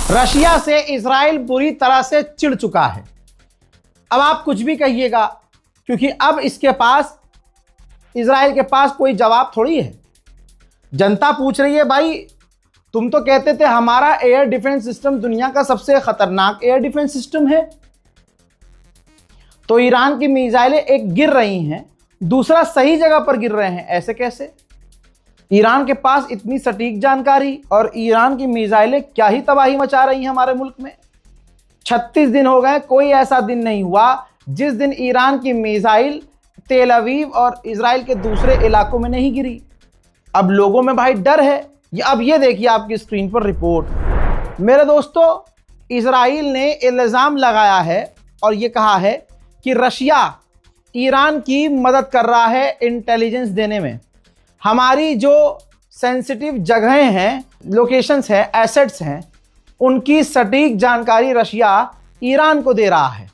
Russia से Israel बुरी तरह से चिढ़ चुका है। अब आप कुछ भी कहिएगा, क्योंकि अब इसके पास, इजराइल के पास कोई जवाब थोड़ी है। जनता पूछ रही है, भाई तुम तो कहते थे हमारा एयर डिफेंस सिस्टम दुनिया का सबसे खतरनाक एयर डिफेंस सिस्टम है, तो ईरान की मिसाइलें एक गिर रही हैं, दूसरा सही जगह पर गिर रहे हैं, ऐसे कैसे? ईरान के पास इतनी सटीक जानकारी और ईरान की मिसाइलें क्या ही तबाही मचा रही हैं हमारे मुल्क में। 36 दिन हो गए, कोई ऐसा दिन नहीं हुआ जिस दिन ईरान की मिसाइल तेल अवीव और इजराइल के दूसरे इलाकों में नहीं गिरी। अब लोगों में भाई डर है। अब ये देखिए आपकी स्क्रीन पर रिपोर्ट। मेरे दोस्तों, इजराइल ने इल्ज़ाम लगाया है और ये कहा है कि रशिया ईरान की मदद कर रहा है इंटेलिजेंस देने में। हमारी जो सेंसिटिव जगहें हैं, लोकेशंस हैं, एसेट्स हैं, उनकी सटीक जानकारी रशिया ईरान को दे रहा है,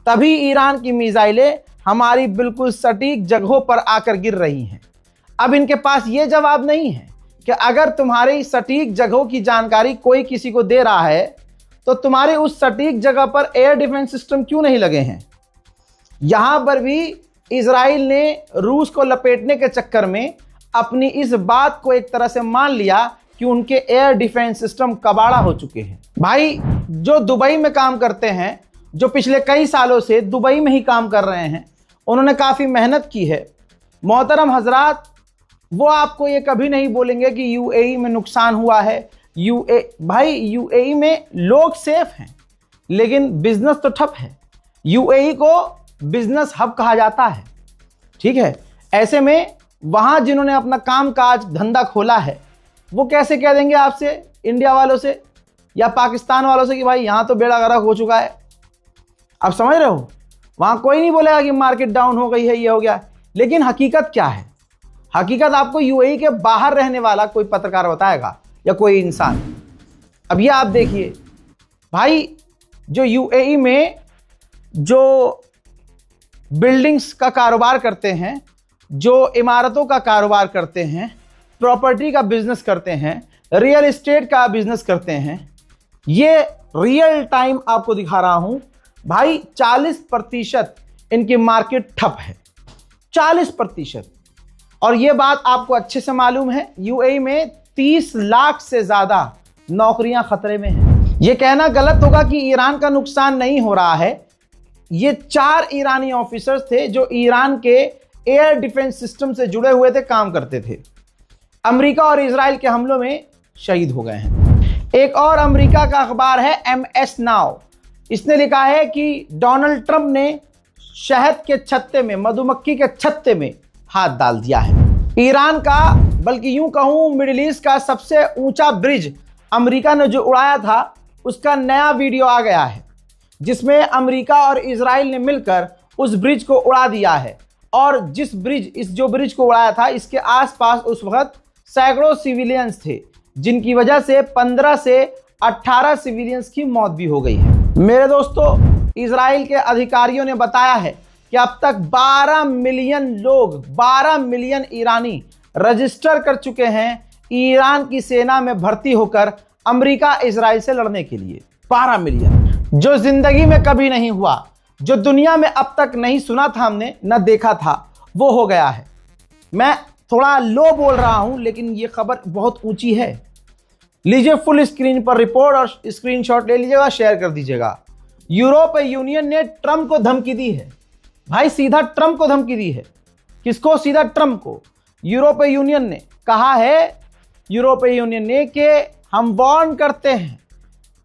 तभी ईरान की मिसाइलें हमारी बिल्कुल सटीक जगहों पर आकर गिर रही हैं। अब इनके पास ये जवाब नहीं है कि अगर तुम्हारी सटीक जगहों की जानकारी कोई किसी को दे रहा है तो तुम्हारे उस सटीक जगह पर एयर डिफेंस सिस्टम क्यों नहीं लगे हैं। यहां पर भी इजराइल ने रूस को लपेटने के चक्कर में अपनी इस बात को एक तरह से मान लिया कि उनके एयर डिफेंस सिस्टम कबाड़ा हो चुके हैं। भाई जो दुबई में काम करते हैं, जो पिछले कई सालों से दुबई में ही काम कर रहे हैं, उन्होंने काफ़ी मेहनत की है। मोहतरम हजरात, वो आपको ये कभी नहीं बोलेंगे कि यूएई में नुकसान हुआ है। भाई यूएई में लोग सेफ हैं, लेकिन बिजनेस तो ठप है। यूएई को बिजनेस हब कहा जाता है, ठीक है। ऐसे में वहाँ जिन्होंने अपना काम काज धंधा खोला है, वो कैसे कह देंगे आपसे, इंडिया वालों से या पाकिस्तान वालों से, कि भाई यहाँ तो बेड़ा गर्क हो चुका है। आप समझ रहे हो, वहाँ कोई नहीं बोलेगा कि मार्केट डाउन हो गई है, ये हो गया। लेकिन हकीकत क्या है? हकीकत आपको यूएई के बाहर रहने वाला कोई पत्रकार बताएगा या कोई इंसान। अब ये आप देखिए भाई, जो यूएई में जो बिल्डिंग्स का कारोबार करते हैं, जो इमारतों का कारोबार करते हैं, प्रॉपर्टी का बिजनेस करते हैं, रियल एस्टेट का बिजनेस करते हैं, ये रियल टाइम आपको दिखा रहा हूं भाई। 40% इनकी मार्केट ठप है, 40%। और ये बात आपको अच्छे से मालूम है, यूएई में 30 लाख से ज्यादा नौकरियां खतरे में हैं। ये कहना गलत होगा कि ईरान का नुकसान नहीं हो रहा है। ये 4 ईरानी ऑफिसर्स थे जो ईरान के एयर डिफेंस सिस्टम से जुड़े हुए थे, काम करते थे। अमेरिका और इजराइल के हमलों में शहीद हो गए हैं। एक और अमेरिका का अखबार है MS नाउ, इसने लिखा है कि डोनाल्ड ट्रंप ने शहद के छत्ते में, मधुमक्खी के छत्ते में हाथ डाल दिया है। ईरान का, बल्कि यूं कहूं मिडिल ईस्ट का सबसे ऊंचा ब्रिज अमेरिका ने जो उड़ाया था, उसका नया वीडियो आ गया है, जिसमें अमेरिका और इजराइल ने मिलकर उस ब्रिज को उड़ा दिया है। और जो ब्रिज को उड़ाया था, इसके आसपास उस वक्त सैकड़ों सिविलियंस थे, जिनकी वजह से 15 से 18 सिविलियंस की मौत भी हो गई है। मेरे दोस्तों, इजराइल के अधिकारियों ने बताया है कि अब तक 12 मिलियन लोग, 12 मिलियन ईरानी रजिस्टर कर चुके हैं ईरान की सेना में भर्ती होकर अमेरिका इजराइल से लड़ने के लिए। 12 मिलियन, जो जिंदगी में कभी नहीं हुआ, जो दुनिया में अब तक नहीं सुना था हमने, न देखा था, वो हो गया है। मैं थोड़ा लो बोल रहा हूं, लेकिन ये खबर बहुत ऊंची है। लीजिए फुल स्क्रीन पर रिपोर्ट और स्क्रीनशॉट ले लीजिएगा, शेयर कर दीजिएगा। यूरोपीय यूनियन ने ट्रंप को धमकी दी है। भाई सीधा ट्रंप को धमकी दी है। किसको? सीधा ट्रंप को। यूरोपीय यूनियन ने कहा है, यूरोपीय यूनियन ने, कि हम वार्न करते हैं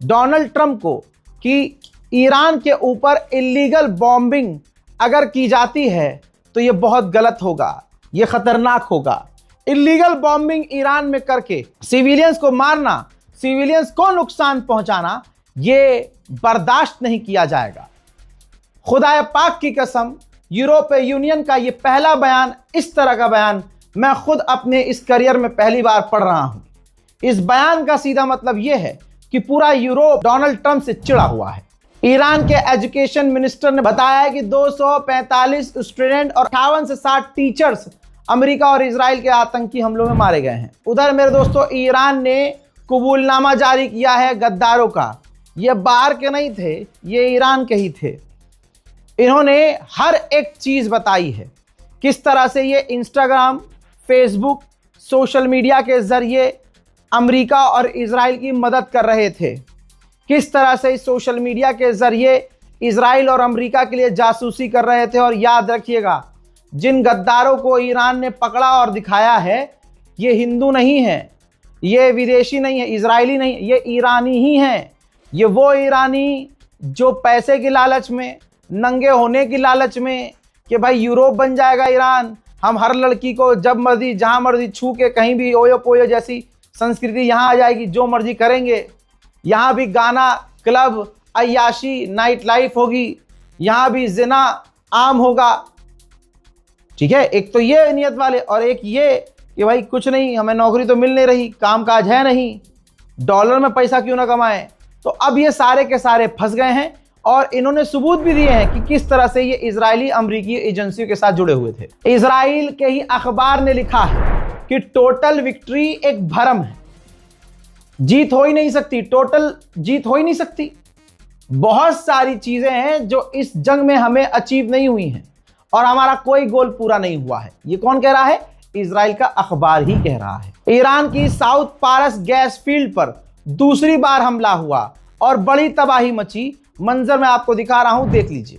डोनाल्ड ट्रंप को कि ईरान के ऊपर इलीगल बॉम्बिंग अगर की जाती है तो ये बहुत गलत होगा, ये खतरनाक होगा। इलीगल बॉम्बिंग ईरान में करके सिविलियंस को मारना, सिविलियंस को नुकसान पहुंचाना, ये बर्दाश्त नहीं किया जाएगा। खुदाए पाक की कसम, यूरोपीय यूनियन का ये पहला बयान, इस तरह का बयान मैं खुद अपने इस करियर में पहली बार पढ़ रहा हूं। इस बयान का सीधा मतलब यह है कि पूरा यूरोप डोनाल्ड ट्रंप से चिढ़ा हुआ है। ईरान के एजुकेशन मिनिस्टर ने बताया है कि 245 स्टूडेंट और 58 से 60 टीचर्स अमेरिका और इजराइल के आतंकी हमलों में मारे गए हैं। उधर मेरे दोस्तों, ईरान ने कबूलनामा जारी किया है गद्दारों का, ये बाहर के नहीं थे, ये ईरान के ही थे। इन्होंने हर एक चीज बताई है, किस तरह से ये इंस्टाग्राम, फेसबुक, सोशल मीडिया के जरिए अमेरिका और इजराइल की मदद कर रहे थे, किस तरह से इस सोशल मीडिया के जरिए इजराइल और अमेरिका के लिए जासूसी कर रहे थे। और याद रखिएगा, जिन गद्दारों को ईरान ने पकड़ा और दिखाया है, ये हिंदू नहीं है, ये विदेशी नहीं है, इजरायली नहीं, ये ईरानी ही हैं। ये वो ईरानी जो पैसे की लालच में, नंगे होने की लालच में कि भाई यूरोप बन जाएगा ईरान, हम हर लड़की को जब मर्जी जहां मर्जी छू के, कहीं भी ओयो पोयो जैसी संस्कृति यहाँ आ जाएगी, जो मर्जी करेंगे, यहाँ भी गाना, क्लब, अय्याशी, नाइट लाइफ होगी, यहाँ भी जिना आम होगा। ठीक है, एक तो ये नियत वाले, और एक ये कि भाई कुछ नहीं, हमें नौकरी तो मिल नहीं रही, कामकाज है नहीं, डॉलर में पैसा क्यों ना कमाएं। तो अब ये सारे के सारे फंस गए हैं, और इन्होंने सबूत भी दिए हैं कि किस तरह से ये इजरायली अमेरिकी एजेंसियों के साथ जुड़े हुए थे। इजराइल के ही अखबार ने लिखा है कि टोटल विक्ट्री एक भ्रम है, जीत हो ही नहीं सकती, टोटल जीत हो ही नहीं सकती। बहुत सारी चीजें हैं जो इस जंग में हमें अचीव नहीं हुई हैं, और हमारा कोई गोल पूरा नहीं हुआ है। ये कौन कह रहा है? इजराइल का अखबार ही कह रहा है। ईरान की साउथ पारस गैस फील्ड पर दूसरी बार हमला हुआ और बड़ी तबाही मची। मंजर मैं आपको दिखा रहा हूं, देख लीजिए।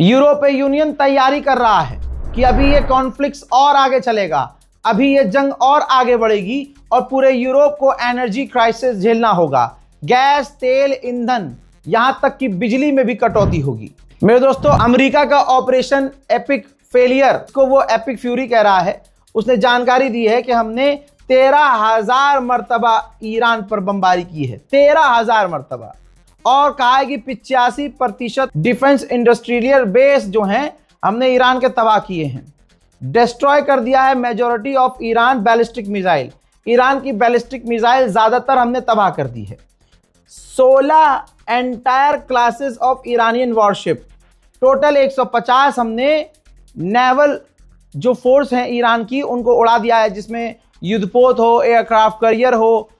यूरोपीय यूनियन तैयारी कर रहा है कि अभी ये कॉन्फ्लिक्ट और आगे चलेगा, अभी ये जंग और आगे बढ़ेगी और पूरे यूरोप को एनर्जी क्राइसिस झेलना होगा। गैस, तेल, ईंधन, यहां तक कि बिजली में भी कटौती होगी। मेरे दोस्तों, अमेरिका का ऑपरेशन एपिक फेलियर को वो एपिक फ्यूरी कह रहा है, उसने जानकारी दी है कि हमने 13,000 मरतबा ईरान पर बमबारी की है, 13,000 मरतबा। और कहा है कि 85% डिफेंस इंडस्ट्रियल बेस जो हैं हमने ईरान के तबाह किए हैं। डिस्ट्रॉय कर दिया है majority of Iran ballistic missile, Iran की बैलिस्टिक मिसाइल ज्यादातर हमने तबाह कर दी है। 16 entire classes of Iranian worship, total 150 हमने नेवल जो फोर्स हैं ईरान की, उनको उड़ा दिया है, जिसमें युद्धपोत हो, एयरक्राफ्ट कैरियर हो,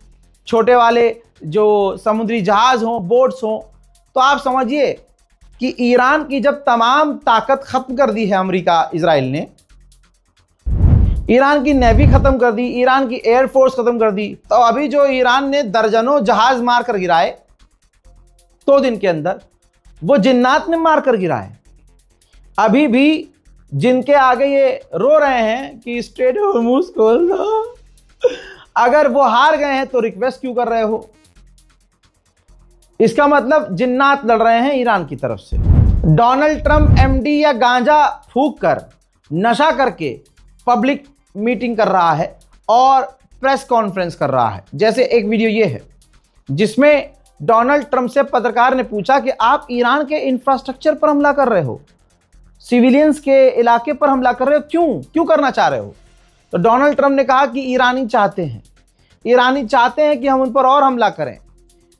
छोटे वाले जो समुद्री जहाज हो, बोट्स हो। तो आप समझिए कि ईरान की जब तमाम ताकत खत्म कर दी है अमेरिका, इजराइल ने ईरान की नेवी खत्म कर दी, ईरान की एयरफोर्स खत्म कर दी, तो अभी जो ईरान ने दर्जनों जहाज मार कर गिराए 2 दिन के अंदर, वो जिन्नात ने मार कर गिराए। अभी भी जिनके आगे ये रो रहे हैं कि स्ट्रेट ऑफ होर्मुज खोल दो, अगर वो हार गए हैं तो रिक्वेस्ट क्यों कर रहे हो? इसका मतलब जिन्नात लड़ रहे हैं ईरान की तरफ से। डोनाल्ड ट्रंप एमडी या गांजा फूंक कर, नशा करके पब्लिक मीटिंग कर रहा है और प्रेस कॉन्फ्रेंस कर रहा है। जैसे एक वीडियो ये है जिसमें डोनाल्ड ट्रंप से पत्रकार ने पूछा कि आप ईरान के इंफ्रास्ट्रक्चर पर हमला कर रहे हो, सिविलियंस के इलाके पर हमला कर रहे हो, क्यों करना चाह रहे हो? तो डोनाल्ड ट्रंप ने कहा कि ईरानी चाहते हैं कि हम उन पर और हमला करें।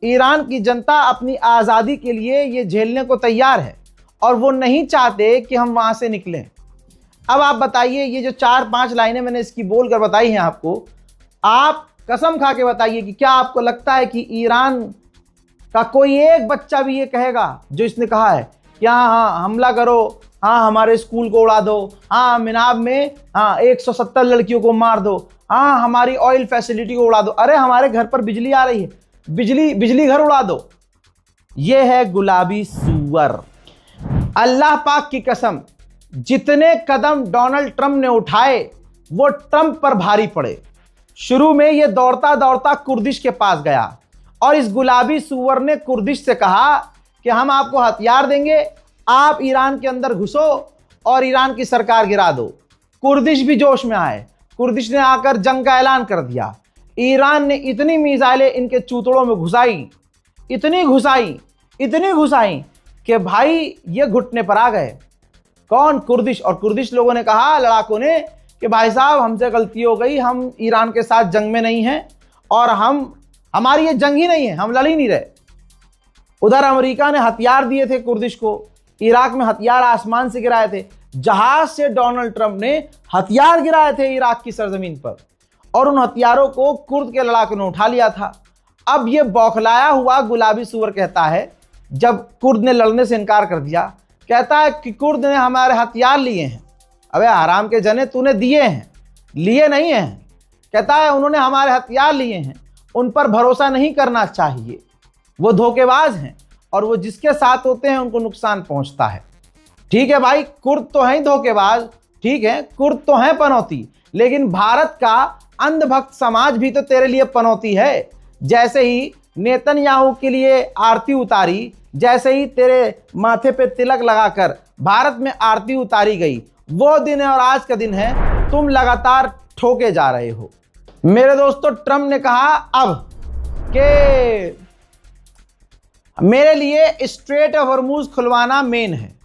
ईरान की जनता अपनी आज़ादी के लिए ये झेलने को तैयार है और वो नहीं चाहते कि हम वहां से निकलें। अब आप बताइए, ये जो 4-5 लाइनें मैंने इसकी बोलकर बताई हैं आपको, आप कसम खा के बताइए कि क्या आपको लगता है कि ईरान का कोई एक बच्चा भी ये कहेगा जो इसने कहा है कि हाँ हमला करो, हाँ हमारे स्कूल को उड़ा दो, हाँ मिनाब में 170 लड़कियों को मार दो, हाँ हमारी ऑयल फैसिलिटी को उड़ा दो, अरे हमारे घर पर बिजली आ रही है, बिजली घर उड़ा दो। ये है गुलाबी सूअर। अल्लाह पाक की कसम, जितने कदम डोनाल्ड ट्रंप ने उठाए वो ट्रंप पर भारी पड़े। शुरू में ये दौड़ता दौड़ता कुर्दिश के पास गया और इस गुलाबी सूअर ने कुर्दिश से कहा कि हम आपको हथियार देंगे, आप ईरान के अंदर घुसो और ईरान की सरकार गिरा दो। कुर्दिश भी जोश में आए, कुर्दिश ने आकर जंग का ऐलान कर दिया। ईरान ने इतनी मिसाइलें इनके चूतड़ों में घुसाई इतनी घुसाई कि भाई ये घुटने पर आ गए। कौन? कुर्दिश। और कुर्दिश लोगों ने कहा, लड़ाकों ने, कि भाई साहब हमसे गलती हो गई, हम ईरान के साथ जंग में नहीं हैं और हमारी ये जंग ही नहीं है, हम लड़ ही नहीं रहे। उधर अमेरिका ने हथियार दिए थे कुर्दिश को, इराक में हथियार आसमान से गिराए थे, जहाज से डोनाल्ड ट्रंप ने हथियार गिराए थे इराक की सरजमीन पर, और उन हथियारों को कुर्द के लड़ाकों ने उठा लिया था। अब ये बौखलाया हुआ गुलाबी सुअर कहता है, जब कुर्द ने लड़ने से इनकार कर दिया, कहता है कि कुर्द ने हमारे हथियार लिए हैं। अबे हराम के जने, तूने दिए हैं, लिए नहीं हैं। कहता है उन्होंने हमारे हथियार लिए हैं, उन पर भरोसा नहीं करना चाहिए, वो धोखेबाज हैं और वो जिसके साथ होते हैं उनको नुकसान पहुंचता है। ठीक है भाई, कुर्द तो हैं धोखेबाज, ठीक है, कुर्द तो हैं पनौती, लेकिन भारत का अंधभक्त समाज भी तो तेरे लिए पनौती है। जैसे ही नेतन्याहू के लिए आरती उतारी, जैसे ही तेरे माथे पे तिलक लगाकर भारत में आरती उतारी गई, वो दिन है और आज का दिन है, तुम लगातार ठोके जा रहे हो। मेरे दोस्तों, ट्रंप ने कहा अब कि मेरे लिए स्ट्रेट ऑफ हॉर्मुज खुलवाना मेन है।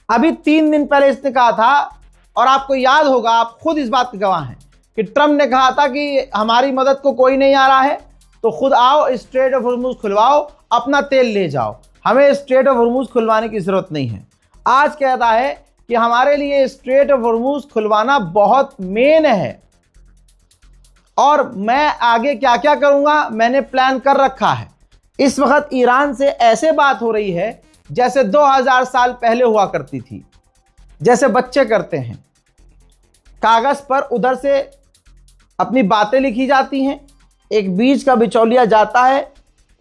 अभी 3 दिन पहले इसने कहा था, और आपको याद होगा, आप खुद इस बात के गवाह हैं, कि ट्रंप ने कहा था कि हमारी मदद को कोई नहीं आ रहा है तो खुद आओ, स्ट्रेट ऑफ हॉर्मुज खुलवाओ, अपना तेल ले जाओ, हमें स्ट्रेट ऑफ हॉर्मुज खुलवाने की जरूरत नहीं है। आज कहता है कि हमारे लिए स्ट्रेट ऑफ हॉर्मुज खुलवाना बहुत मेन है और मैं आगे क्या क्या करूंगा मैंने प्लान कर रखा है। इस वक्त ईरान से ऐसे बात हो रही है जैसे 2000 साल पहले हुआ करती थी, जैसे बच्चे करते हैं। कागज पर उधर से अपनी बातें लिखी जाती हैं, एक बीच का बिचौलिया जाता है,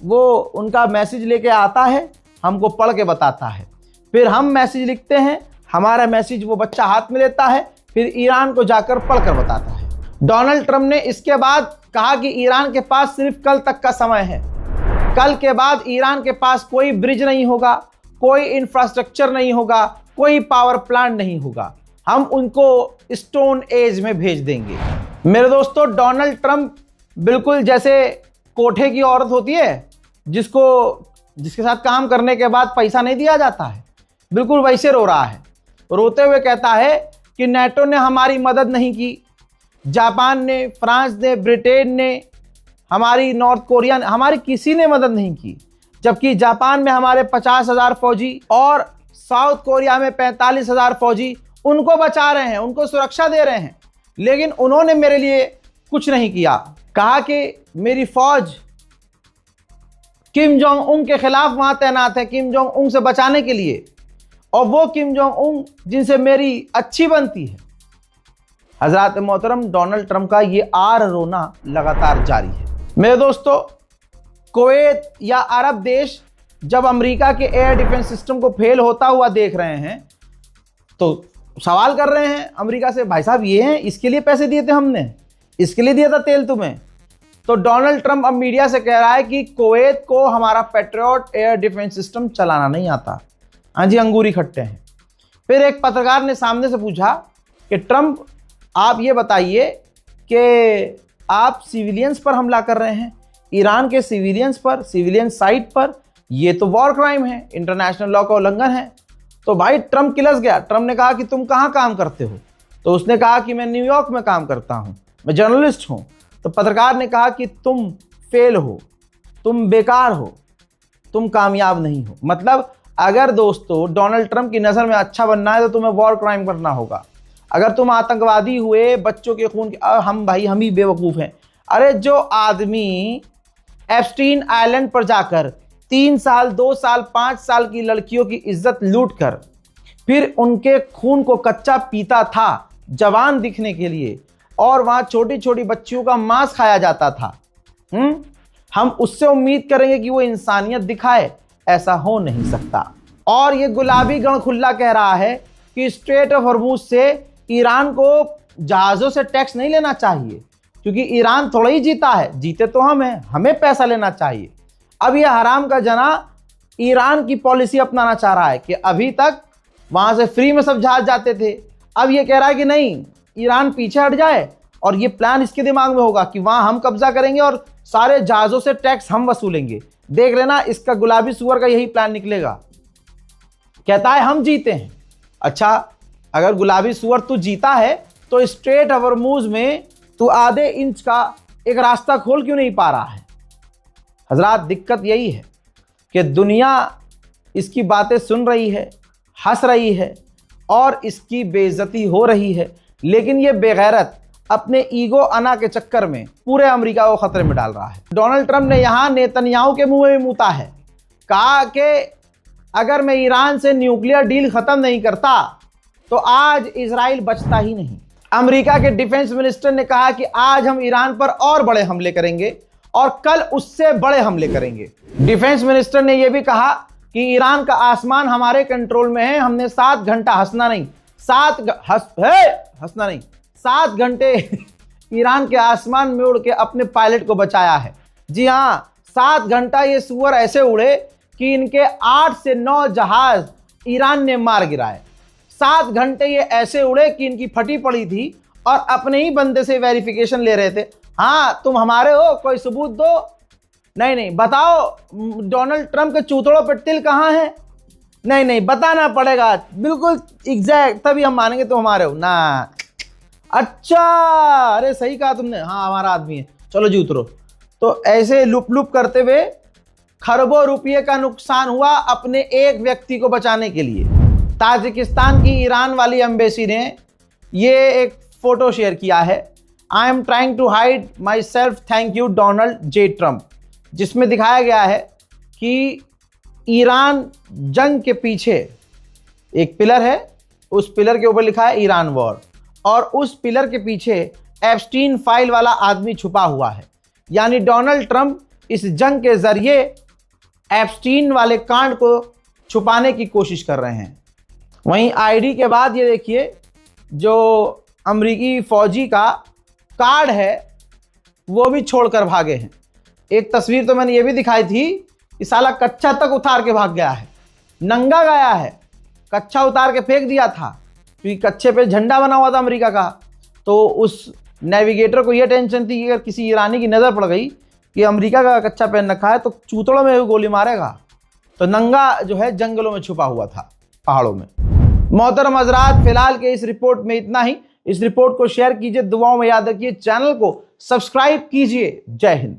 वो उनका मैसेज लेके आता है, हमको पढ़ के बताता है, फिर हम मैसेज लिखते हैं, हमारा मैसेज वो बच्चा हाथ में लेता है, फिर ईरान को जाकर पढ़कर बताता है। डोनाल्ड ट्रंप ने इसके बाद कहा कि ईरान के पास सिर्फ कल तक का समय है, कल के बाद ईरान के पास कोई ब्रिज नहीं होगा, कोई इंफ्रास्ट्रक्चर नहीं होगा, कोई पावर प्लांट नहीं होगा, हम उनको स्टोन एज में भेज देंगे। मेरे दोस्तों, डोनाल्ड ट्रंप बिल्कुल जैसे कोठे की औरत होती है जिसके साथ काम करने के बाद पैसा नहीं दिया जाता है, बिल्कुल वैसे रो रहा है। रोते हुए कहता है कि नेटो ने हमारी मदद नहीं की, जापान ने, फ्रांस ने, ब्रिटेन ने, हमारी नॉर्थ कोरिया ने, हमारी किसी ने मदद नहीं की, जबकि जापान में हमारे 50,000 फौजी और साउथ कोरिया में 45,000 फौजी उनको बचा रहे हैं, उनको सुरक्षा दे रहे हैं, लेकिन उन्होंने मेरे लिए कुछ नहीं किया। कहा कि मेरी फौज किम जोंग उन के खिलाफ वहां तैनात है, किम जोंग उन से बचाने के लिए, और वो किम जोंग उन जिनसे मेरी अच्छी बनती है। हजरत मोहतरम, डोनाल्ड ट्रंप का ये आर रोना लगातार जारी है। मेरे दोस्तों, कुवैत या अरब देश जब अमेरिका के एयर डिफेंस सिस्टम को फेल होता हुआ देख रहे हैं तो सवाल कर रहे हैं अमेरिका से, भाई साहब ये हैं, इसके लिए पैसे दिए थे हमने, इसके लिए दिया था तेल तुम्हें। तो डोनाल्ड ट्रंप अब मीडिया से कह रहा है कि कुवैत को हमारा पैट्रियट एयर डिफेंस सिस्टम चलाना नहीं आता। हाँ जी, अंगूरी खट्टे हैं। फिर एक पत्रकार ने सामने से पूछा कि ट्रंप, आप ये बताइए कि आप सिविलियंस पर हमला कर रहे हैं, ईरान के सिविलियंस पर, सिविलियन साइट पर, ये तो वॉर क्राइम है, इंटरनेशनल लॉ का उल्लंघन है। तो भाई ट्रंप किलस गया। ट्रंप ने कहा कि तुम कहाँ काम करते हो? तो उसने कहा कि मैं न्यूयॉर्क में काम करता हूँ, मैं जर्नलिस्ट हूँ। तो पत्रकार ने कहा कि तुम फेल हो, तुम बेकार हो, तुम कामयाब नहीं हो। मतलब अगर दोस्तों डोनाल्ड ट्रंप की नज़र में अच्छा बनना है तो तुम्हें वॉर क्राइम करना होगा। अगर तुम आतंकवादी हुए, बच्चों के खून हम ही बेवकूफ़ हैं। अरे जो आदमी एप्स्टीन आइलैंड पर जाकर 3 साल, 2 साल, 5 साल की लड़कियों की इज्जत लूट कर फिर उनके खून को कच्चा पीता था जवान दिखने के लिए, और वहां छोटी छोटी बच्चियों का मांस खाया जाता था, हम उससे उम्मीद करेंगे कि वो इंसानियत दिखाए? ऐसा हो नहीं सकता। और ये गुलाबी गण खुल्ला कह रहा है कि स्ट्रेट ऑफ हॉर्मुज से ईरान को जहाज़ों से टैक्स नहीं लेना चाहिए, क्योंकि ईरान थोड़ा ही जीता है, जीते तो हम हैं, हमें पैसा लेना चाहिए। अब ये हराम का जना ईरान की पॉलिसी अपनाना चाह रहा है कि अभी तक वहां से फ्री में सब जहाज जाते थे, अब ये कह रहा है कि नहीं, ईरान पीछे हट जाए, और ये प्लान इसके दिमाग में होगा कि वहां हम कब्जा करेंगे और सारे जहाज़ों से टैक्स हम वसूलेंगे। देख लेना, इसका गुलाबी सुअर का यही प्लान निकलेगा। कहता है हम जीते हैं। अच्छा, अगर गुलाबी सुअर तू जीता है तो स्ट्रेट हॉर्मुज में तू आधे इंच का एक रास्ता खोल क्यों नहीं पा रहा है? हजरात, दिक्कत यही है कि दुनिया इसकी बातें सुन रही है, हंस रही है और इसकी बेइज्जती हो रही है, लेकिन ये बेगैरत अपने ईगो अना के चक्कर में पूरे अमेरिका को खतरे में डाल रहा है। डोनाल्ड ट्रंप ने यहां नेतन्याहू के मुंह में भी मूता है, कहा कि अगर मैं ईरान से न्यूक्लियर डील खत्म नहीं करता तो आज इजराइल बचता ही नहीं। अमेरिका के डिफेंस मिनिस्टर ने कहा कि आज हम ईरान पर और बड़े हमले करेंगे और कल उससे बड़े हमले करेंगे। डिफेंस मिनिस्टर ने यह भी कहा कि ईरान का आसमान हमारे कंट्रोल में है, हमने 7 घंटा हंसना नहीं 7 घंटे ईरान के आसमान में उड़ के अपने पायलट को बचाया है। जी हां, 7 घंटा ये सुअर ऐसे उड़े कि इनके 8 से 9 जहाज ईरान ने मार गिराए। 7 घंटे ये ऐसे उड़े कि इनकी फटी पड़ी थी और अपने ही बंदे से वेरिफिकेशन ले रहे थे। हाँ, तुम हमारे हो, कोई सबूत दो। नहीं, बताओ डोनाल्ड ट्रंप के चूतड़ों पर तिल कहाँ है? नहीं, बताना पड़ेगा बिल्कुल एग्जैक्ट, तभी हम मानेंगे तुम हमारे हो ना। अच्छा, अरे सही कहा तुमने, हाँ हमारा आदमी है, चलो जी उतरो। तो ऐसे लुप लुप करते हुए खरबों रुपये का नुकसान हुआ अपने एक व्यक्ति को बचाने के लिए। ताजिकिस्तान की ईरान वाली एम्बेसी ने ये एक फोटो शेयर किया है, I am trying to hide myself thank you Donald J Trump, जिसमें दिखाया गया है कि ईरान जंग के पीछे एक पिलर है, उस पिलर के ऊपर लिखा है ईरान वॉर, और उस पिलर के पीछे एप्स्टीन फाइल वाला आदमी छुपा हुआ है। यानी डोनाल्ड ट्रंप इस जंग के जरिए एप्स्टीन वाले कांड को छुपाने की कोशिश कर रहे हैं। वहीं आईडी के बाद ये देखिए, जो अमरीकी फौजी का कार्ड है वो भी छोड़कर भागे हैं। एक तस्वीर तो मैंने ये भी दिखाई थी कि साला कच्चा तक उतार के भाग गया है, नंगा गया है, कच्चा उतार के फेंक दिया था क्योंकि कच्चे पे झंडा बना हुआ था अमेरिका का। तो उस नेविगेटर को यह टेंशन थी कि अगर किसी ईरानी की नज़र पड़ गई कि अमेरिका का कच्चा पहन रखा है तो चूतड़ों में भी गोली मारेगा, तो नंगा जो है जंगलों में छुपा हुआ था, पहाड़ों में। मोहतरम हजरात, फिलहाल के इस रिपोर्ट में इतना ही। इस रिपोर्ट को शेयर कीजिए, दुआओं में याद रखिए, चैनल को सब्सक्राइब कीजिए। जय हिंद।